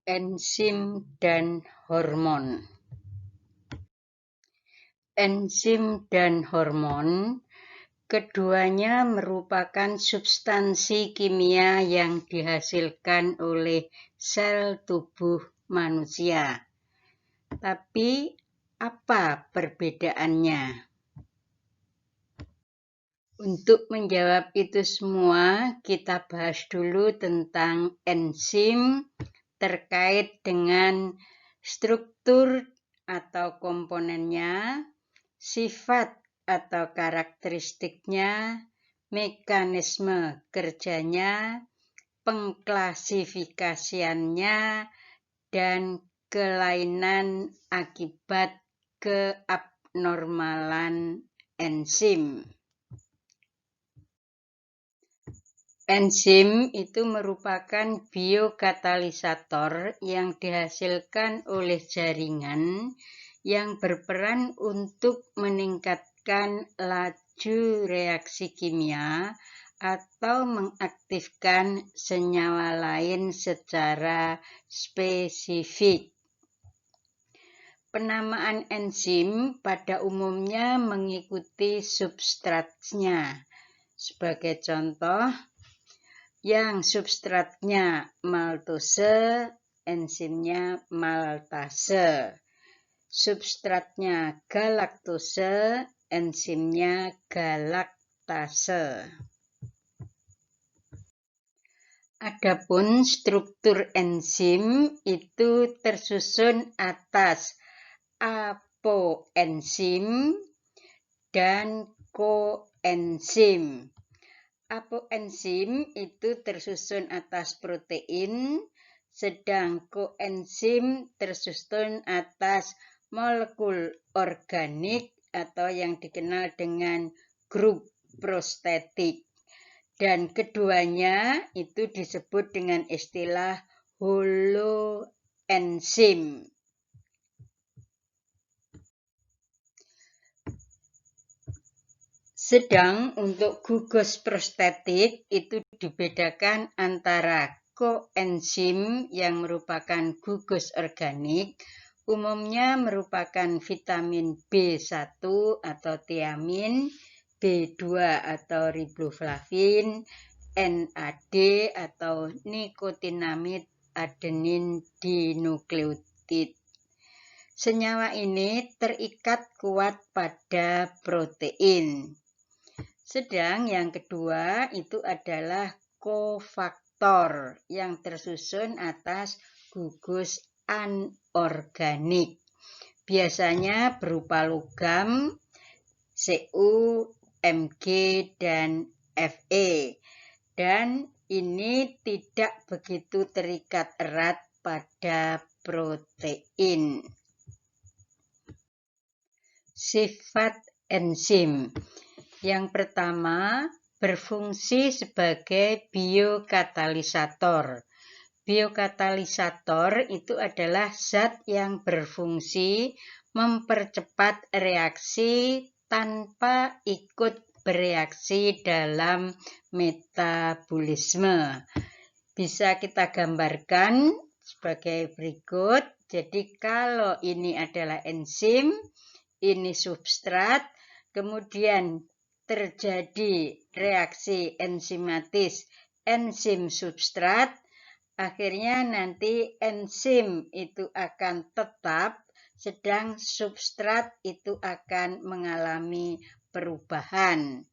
Enzim dan hormon. Enzim dan hormon, keduanya merupakan substansi kimia yang dihasilkan oleh sel tubuh manusia. Tapi apa perbedaannya? Untuk menjawab itu semua, kita bahas dulu tentang enzim terkait dengan struktur atau komponennya, sifat atau karakteristiknya, mekanisme kerjanya, pengklasifikasiannya, dan kelainan akibat keabnormalan enzim. Enzim itu merupakan biokatalisator yang dihasilkan oleh jaringan yang berperan untuk meningkatkan laju reaksi kimia atau mengaktifkan senyawa lain secara spesifik. Penamaan enzim pada umumnya mengikuti substratnya. Sebagai contoh, yang substratnya maltose, enzimnya maltase. Substratnya galaktose, enzimnya galaktase. Adapun struktur enzim itu tersusun atas apoenzim dan koenzim. Apoenzim itu tersusun atas protein, sedang koenzim tersusun atas molekul organik atau yang dikenal dengan grup prostetik. Dan keduanya itu disebut dengan istilah holoenzim. Sedang untuk gugus prostetik itu dibedakan antara koenzim yang merupakan gugus organik, umumnya merupakan vitamin B1 atau tiamin, B2 atau riboflavin, NAD atau nikotinamid adenin dinukleotid. Senyawa ini terikat kuat pada protein. Sedang yang kedua itu adalah kofaktor yang tersusun atas gugus anorganik. Biasanya berupa logam, Cu, Mg, dan Fe. Dan ini tidak begitu terikat erat pada protein. Sifat enzim. Yang pertama, berfungsi sebagai biokatalisator. Biokatalisator itu adalah zat yang berfungsi mempercepat reaksi tanpa ikut bereaksi dalam metabolisme. Bisa kita gambarkan sebagai berikut. Jadi kalau ini adalah enzim, ini substrat, kemudian terjadi reaksi enzimatis enzim substrat, akhirnya nanti enzim itu akan tetap, sedang substrat itu akan mengalami perubahan.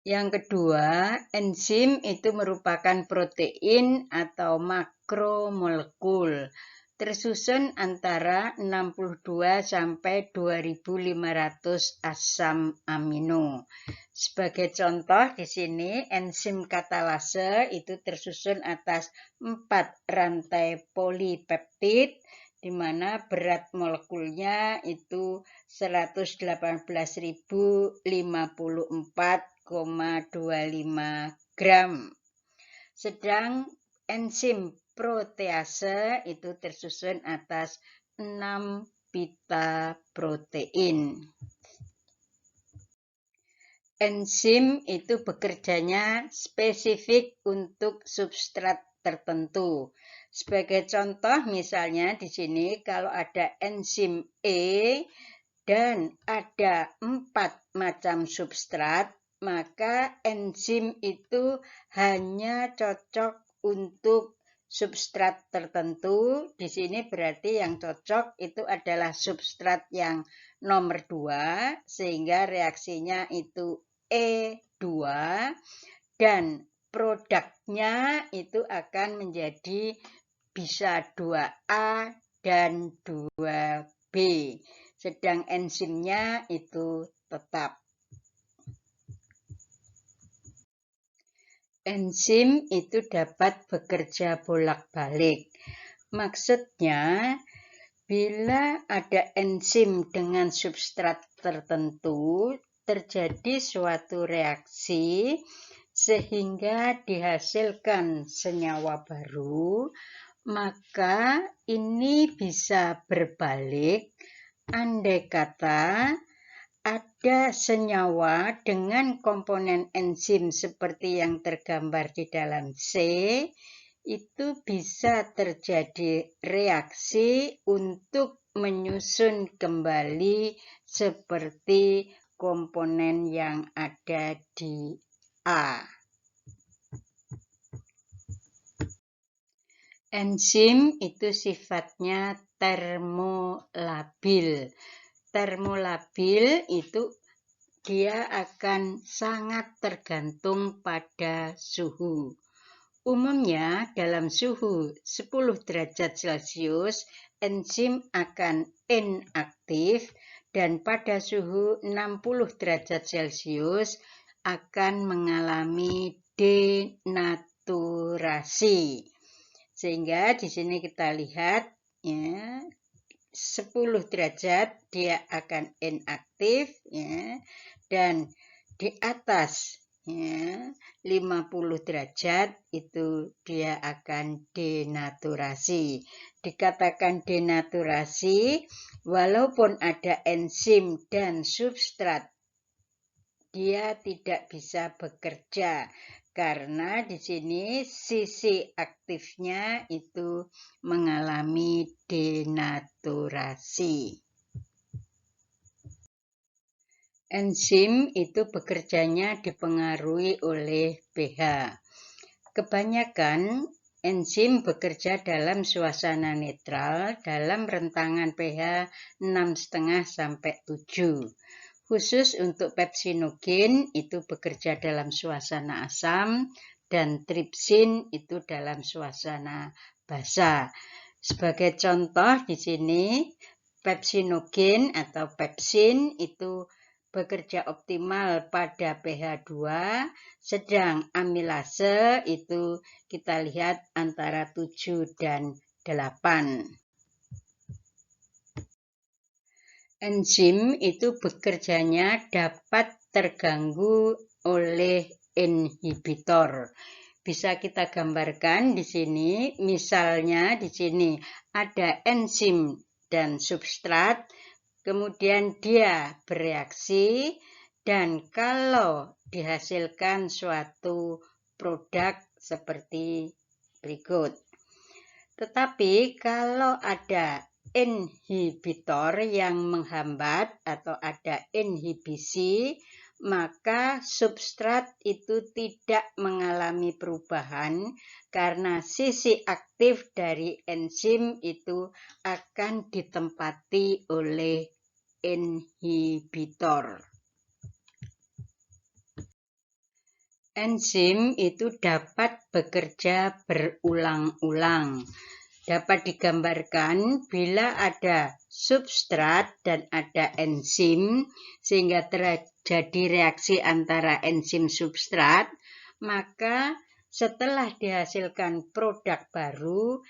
Yang kedua, enzim itu merupakan protein atau makromolekul, tersusun antara 62 sampai 2500 asam amino. Sebagai contoh di sini enzim katalase itu tersusun atas 4 rantai polipeptid, di mana berat molekulnya itu 118.054,25 gram. Sedang enzim protease itu tersusun atas 6 beta protein. enzim itu bekerjanya spesifik untuk substrat tertentu. Sebagai contoh misalnya di sini kalau ada enzim E dan ada 4 macam substrat, maka enzim itu hanya cocok untuk substrat tertentu. Di sini berarti yang cocok itu adalah substrat yang nomor 2, sehingga reaksinya itu E2, dan produknya itu akan menjadi bisa 2A dan 2B. Sedang enzimnya itu tetap. Enzim itu dapat bekerja bolak-balik. Maksudnya, bila ada enzim dengan substrat tertentu, terjadi suatu reaksi sehingga dihasilkan senyawa baru, maka ini bisa berbalik andai kata ada senyawa dengan komponen enzim seperti yang tergambar di dalam C, itu bisa terjadi reaksi untuk menyusun kembali seperti komponen yang ada di A. Enzim itu sifatnya termolabil. Termolabil itu dia akan sangat tergantung pada suhu. Umumnya dalam suhu 10 derajat Celcius, enzim akan inaktif dan pada suhu 60 derajat Celcius akan mengalami denaturasi. Sehingga di sini kita lihat ya, 10 derajat dia akan inaktif ya, dan di atas ya, 50 derajat itu dia akan denaturasi. Dikatakan denaturasi walaupun ada enzim dan substrat, dia tidak bisa bekerja karena di sini sisi aktifnya itu mengalami denaturasi. Enzim itu bekerjanya dipengaruhi oleh pH. Kebanyakan enzim bekerja dalam suasana netral dalam rentangan pH 6,5 sampai 7. Khusus untuk pepsinogen itu bekerja dalam suasana asam dan tripsin itu dalam suasana basa. Sebagai contoh di sini pepsinogen atau pepsin itu bekerja optimal pada pH 2, sedang amilase itu kita lihat antara 7 dan 8. Enzim itu bekerjanya dapat terganggu oleh inhibitor. Bisa kita gambarkan di sini, misalnya di sini ada enzim dan substrat, kemudian dia bereaksi, dan kalau dihasilkan suatu produk seperti berikut. Tetapi kalau ada inhibitor yang menghambat atau ada inhibisi, maka substrat itu tidak mengalami perubahan karena sisi aktif dari enzim itu akan ditempati oleh inhibitor. Enzim itu dapat bekerja berulang-ulang. Dapat digambarkan bila ada substrat dan ada enzim, sehingga terjadi reaksi antara enzim substrat, maka setelah dihasilkan produk baru,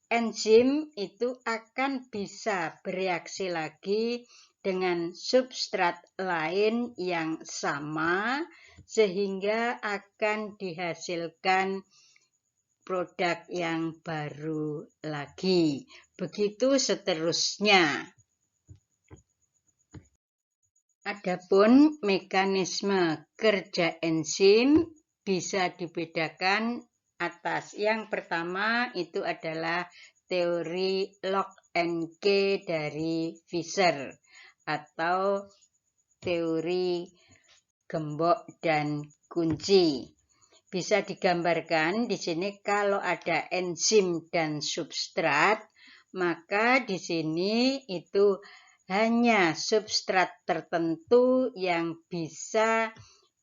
enzim itu akan bisa bereaksi lagi dengan substrat lain yang sama, sehingga akan dihasilkan produk yang baru lagi. Begitu seterusnya. Adapun mekanisme kerja enzim bisa dibedakan atas. Yang pertama itu adalah teori lock and key dari Fischer atau teori gembok dan kunci. Bisa digambarkan di sini kalau ada enzim dan substrat, maka di sini itu hanya substrat tertentu yang bisa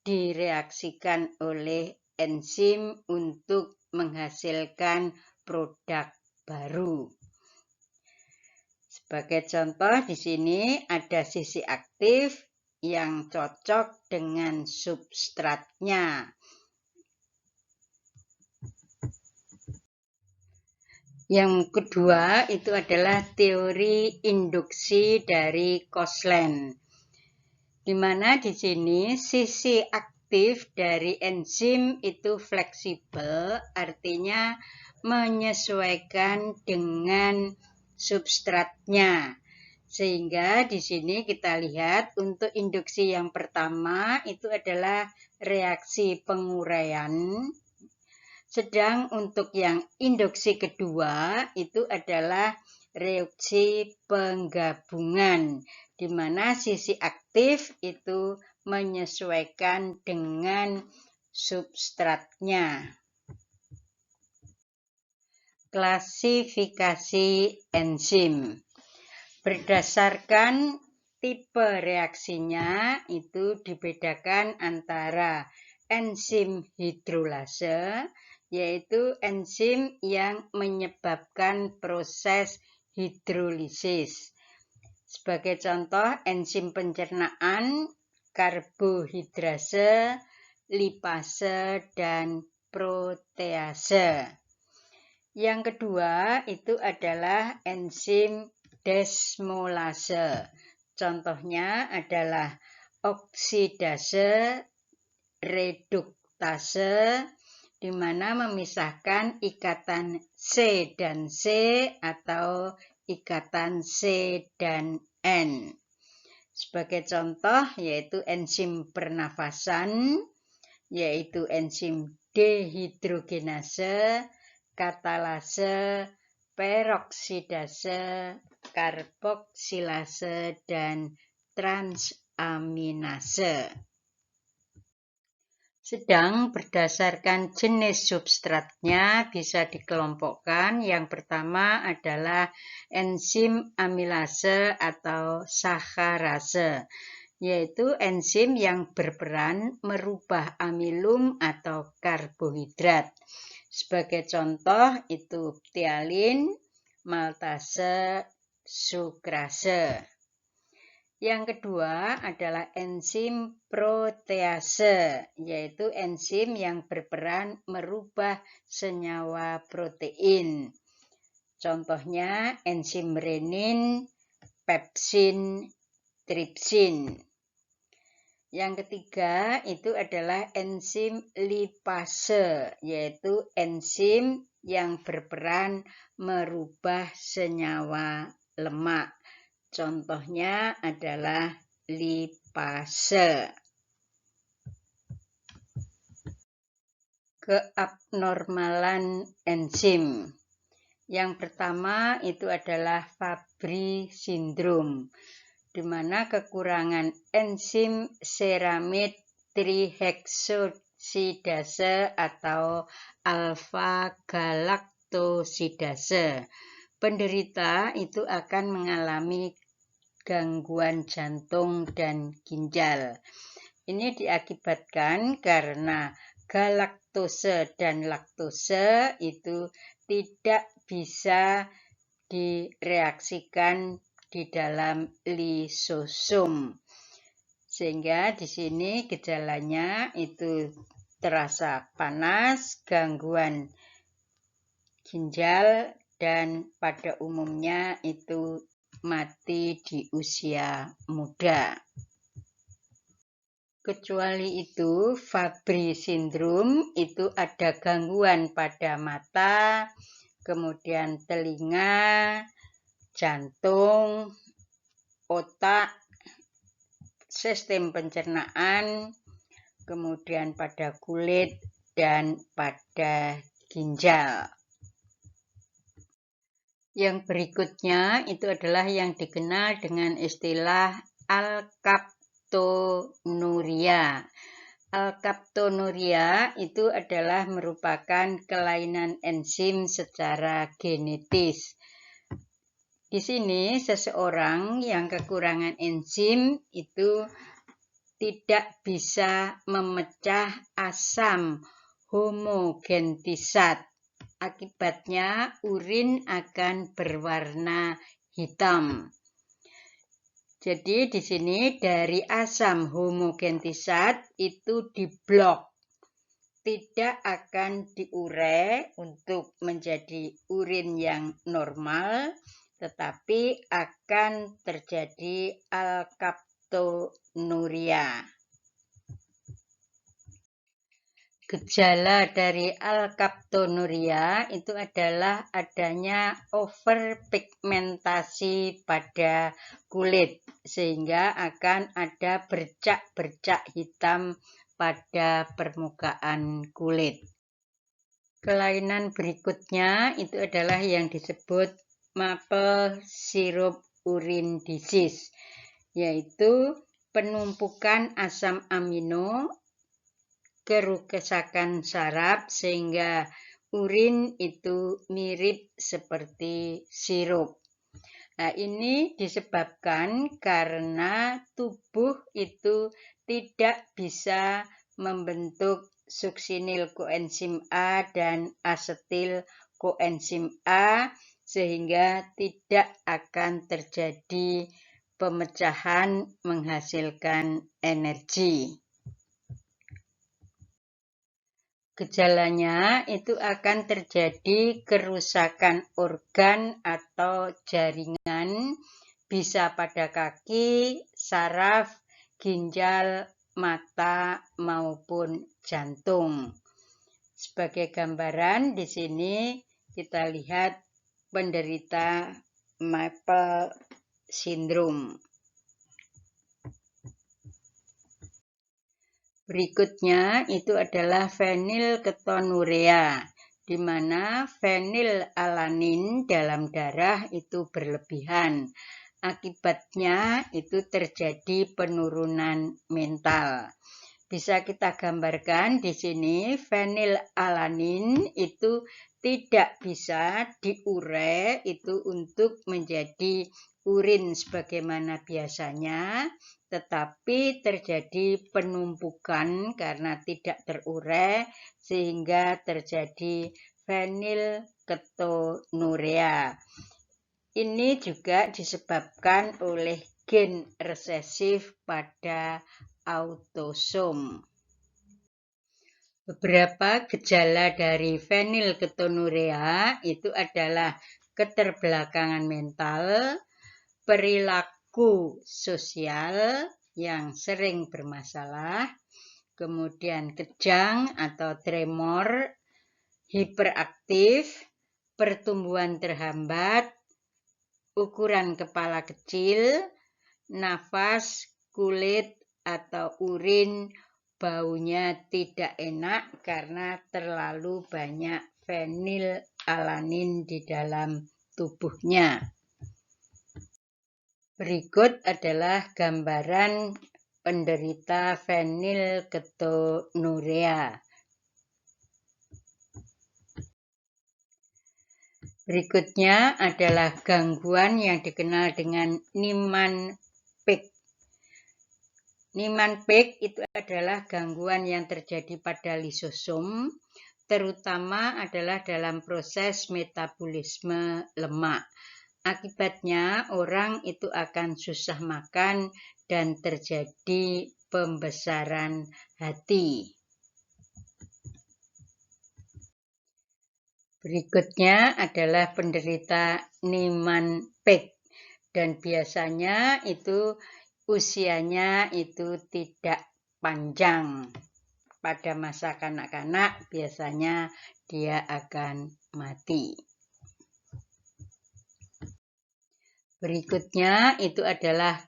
direaksikan oleh enzim untuk menghasilkan produk baru. Sebagai contoh di sini ada sisi aktif yang cocok dengan substratnya. Yang kedua itu adalah teori induksi dari Koshland, di mana di sini sisi aktif dari enzim itu fleksibel, artinya menyesuaikan dengan substratnya. Sehingga di sini kita lihat untuk induksi yang pertama itu adalah reaksi penguraian. Sedang untuk yang induksi kedua itu adalah reaksi penggabungan, di mana sisi aktif itu menyesuaikan dengan substratnya. Klasifikasi enzim. Berdasarkan tipe reaksinya itu dibedakan antara enzim hidrolase, yaitu enzim yang menyebabkan proses hidrolisis. Sebagai contoh, enzim pencernaan, karbohidrase, lipase, dan protease. Yang kedua itu adalah enzim desmolase. Contohnya adalah oksidase, reduktase, di mana memisahkan ikatan C dan C atau ikatan C dan N. Sebagai contoh yaitu enzim pernafasan, yaitu enzim dehidrogenase, katalase, peroksidase, karboksilase, dan transaminase. Sedang berdasarkan jenis substratnya bisa dikelompokkan. Yang pertama adalah enzim amilase atau sakharase, yaitu enzim yang berperan merubah amilum atau karbohidrat. Sebagai contoh itu ptyalin, maltase, sukrase. Yang kedua adalah enzim protease, yaitu enzim yang berperan merubah senyawa protein. Contohnya enzim renin, pepsin, tripsin. Yang ketiga itu adalah enzim lipase, yaitu enzim yang berperan merubah senyawa lemak. Contohnya adalah lipase. Keabnormalan enzim. Yang pertama itu adalah Fabry syndrome, di mana kekurangan enzim ceramide trihexosidase atau alfa-galaktosidase. Penderita itu akan mengalami gangguan jantung dan ginjal. Ini diakibatkan karena galaktose dan laktose itu tidak bisa direaksikan di dalam lisosom. Sehingga di sini gejalanya itu terasa panas, gangguan ginjal, dan pada umumnya itu mati di usia muda. Kecuali itu, Fabry syndrome itu ada gangguan pada mata, kemudian telinga, jantung, otak, sistem pencernaan, kemudian pada kulit, dan pada ginjal. Yang berikutnya itu adalah yang dikenal dengan istilah alkaptonuria. Alkaptonuria itu adalah merupakan kelainan enzim secara genetis. Di sini seseorang yang kekurangan enzim itu tidak bisa memecah asam homogentisat. Akibatnya urin akan berwarna hitam. Jadi di sini dari asam homogentisat itu diblok. Tidak akan diure untuk menjadi urin yang normal, tetapi akan terjadi alkaptonuria. Gejala dari alkaptonuria itu adalah adanya overpigmentasi pada kulit, sehingga akan ada bercak-bercak hitam pada permukaan kulit. Kelainan berikutnya itu adalah yang disebut maple syrup urine disease, yaitu penumpukan asam amino kerusakan saraf sehingga urin itu mirip seperti sirup. Nah, ini disebabkan karena tubuh itu tidak bisa membentuk suksinil koenzim A dan asetil koenzim A sehingga tidak akan terjadi pemecahan menghasilkan energi. Gejalanya itu akan terjadi kerusakan organ atau jaringan, bisa pada kaki, saraf, ginjal, mata, maupun jantung. Sebagai gambaran di sini kita lihat penderita Maple syndrome. Berikutnya itu adalah fenilketonuria, di mana fenilalanin dalam darah itu berlebihan. Akibatnya itu terjadi penurunan mental. Bisa kita gambarkan di sini fenilalanin itu tidak bisa diure itu untuk menjadi urin sebagaimana biasanya, tetapi terjadi penumpukan karena tidak terure sehingga terjadi fenilketonuria. Ini juga disebabkan oleh gen resesif pada autosom. Beberapa gejala dari fenilketonuria itu adalah keterbelakangan mental, perilaku sosial yang sering bermasalah, kemudian kejang atau tremor, hiperaktif, pertumbuhan terhambat, ukuran kepala kecil, nafas, kulit, atau urin baunya tidak enak karena terlalu banyak fenilalanin di dalam tubuhnya. Berikut adalah gambaran penderita fenilketonuria. Berikutnya adalah gangguan yang dikenal dengan Niemann-Pick. Niemann-Pick itu adalah gangguan yang terjadi pada lisosom, terutama adalah dalam proses metabolisme lemak. Akibatnya orang itu akan susah makan dan terjadi pembesaran hati. Berikutnya adalah penderita Niemann-Pick dan biasanya itu usianya itu tidak panjang. Pada masa kanak-kanak biasanya dia akan mati. Berikutnya itu adalah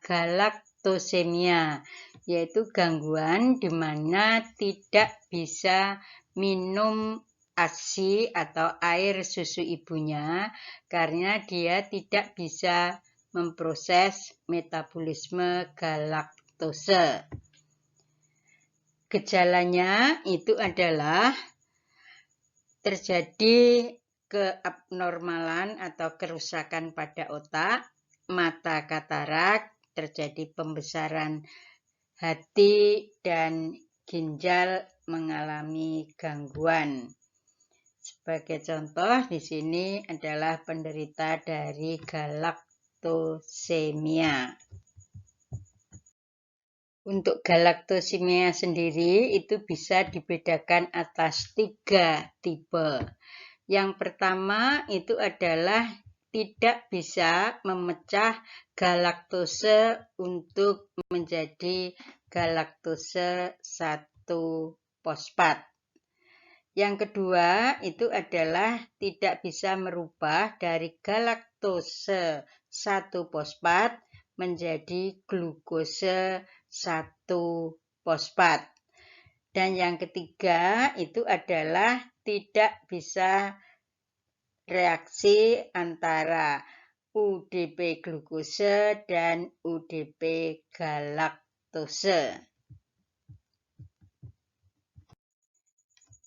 galaktosemia, yaitu gangguan di mana tidak bisa minum ASI atau air susu ibunya karena dia tidak bisa memproses metabolisme galaktose. Gejalanya itu adalah terjadi keabnormalan atau kerusakan pada otak, mata katarak, terjadi pembesaran hati, dan ginjal mengalami gangguan. Sebagai contoh di sini adalah penderita dari galaktosemia. Untuk galaktosemia sendiri itu bisa dibedakan atas 3 tipe. Yang pertama itu adalah tidak bisa memecah galaktose untuk menjadi galaktose 1-fosfat. Yang kedua itu adalah tidak bisa merubah dari galaktose 1-fosfat menjadi glukose 1-fosfat. Dan yang ketiga itu adalah tidak bisa reaksi antara UDP glukose dan UDP galaktose.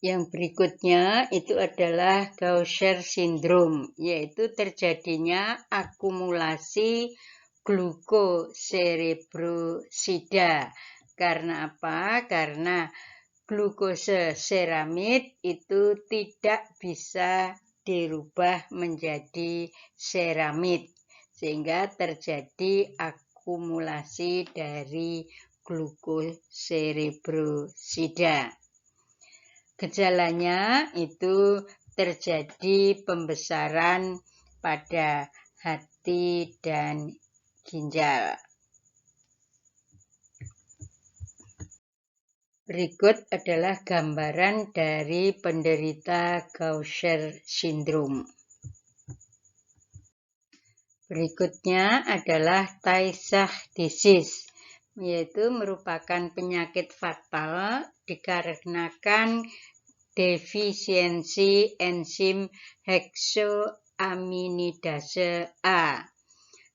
Yang berikutnya itu adalah Gaucher syndrome, yaitu terjadinya akumulasi glukoserebrosida. Karena apa? Karena glukose seramid itu tidak bisa dirubah menjadi seramid, sehingga terjadi akumulasi dari glukoserebrosida. Gejalanya itu terjadi pembesaran pada hati dan ginjal. Berikut adalah gambaran dari penderita Gaucher syndrome. Berikutnya adalah Tay Sachs disease, yaitu merupakan penyakit fatal dikarenakan defisiensi enzim heksoaminidase A.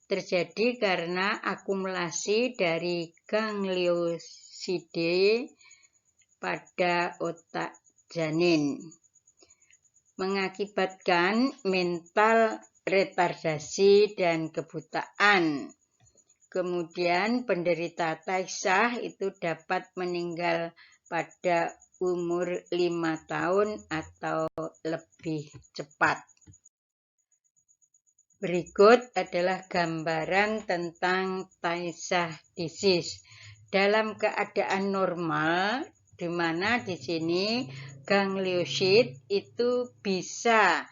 Terjadi karena akumulasi dari gangliosida pada otak janin, mengakibatkan mental retardasi dan kebutaan. Kemudian penderita Tay Sachs itu dapat meninggal pada umur 5 tahun atau lebih cepat. Berikut adalah gambaran tentang Tay Sachs disease. Dalam keadaan normal, di mana di sini gangliosit itu bisa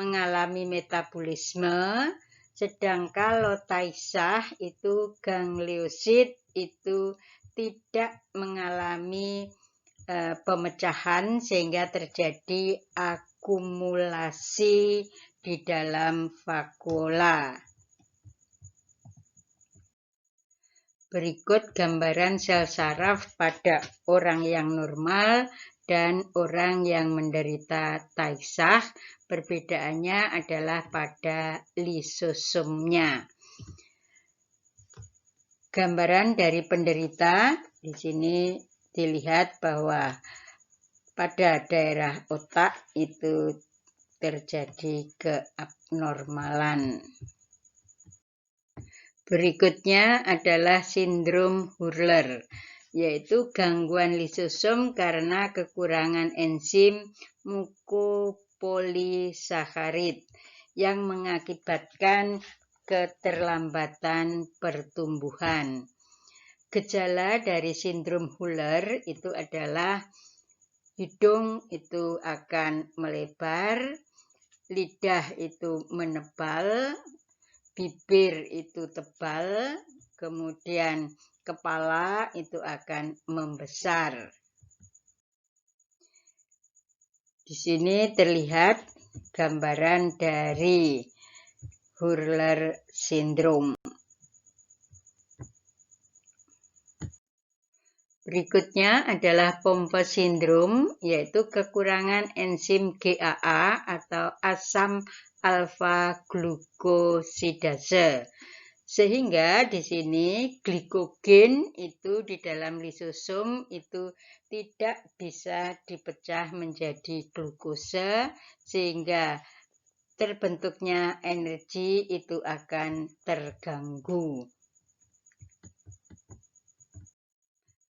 mengalami metabolisme, sedang kalau Tay Sachs itu gangliosit itu tidak mengalami pemecahan sehingga terjadi akumulasi di dalam vakuola. Berikut gambaran sel saraf pada orang yang normal dan orang yang menderita Tay Sachs. Perbedaannya adalah pada lisosomnya. Gambaran dari penderita di sini dilihat bahwa pada daerah otak itu terjadi keabnormalan. Berikutnya adalah sindrom Hurler, yaitu gangguan lisosom karena kekurangan enzim mukopolisakarid yang mengakibatkan keterlambatan pertumbuhan. Gejala dari sindrom Hurler itu adalah hidung itu akan melebar, lidah itu menebal, bibir itu tebal, kemudian kepala itu akan membesar. Di sini terlihat gambaran dari Hurler syndrome. Berikutnya adalah Pompe sindrom, yaitu kekurangan enzim GAA atau asam alfa glukosidase. Sehingga di sini glikogen itu di dalam lisosom itu tidak bisa dipecah menjadi glukosa, sehingga terbentuknya energi itu akan terganggu.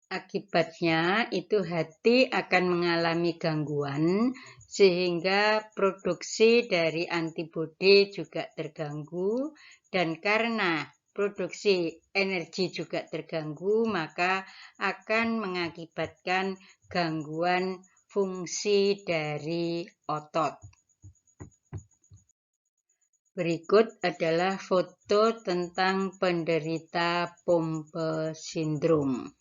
Akibatnya itu hati akan mengalami gangguan sehingga produksi dari antibodi juga terganggu, dan karena produksi energi juga terganggu maka akan mengakibatkan gangguan fungsi dari otot. Berikut adalah foto tentang penderita Pompe sindrom.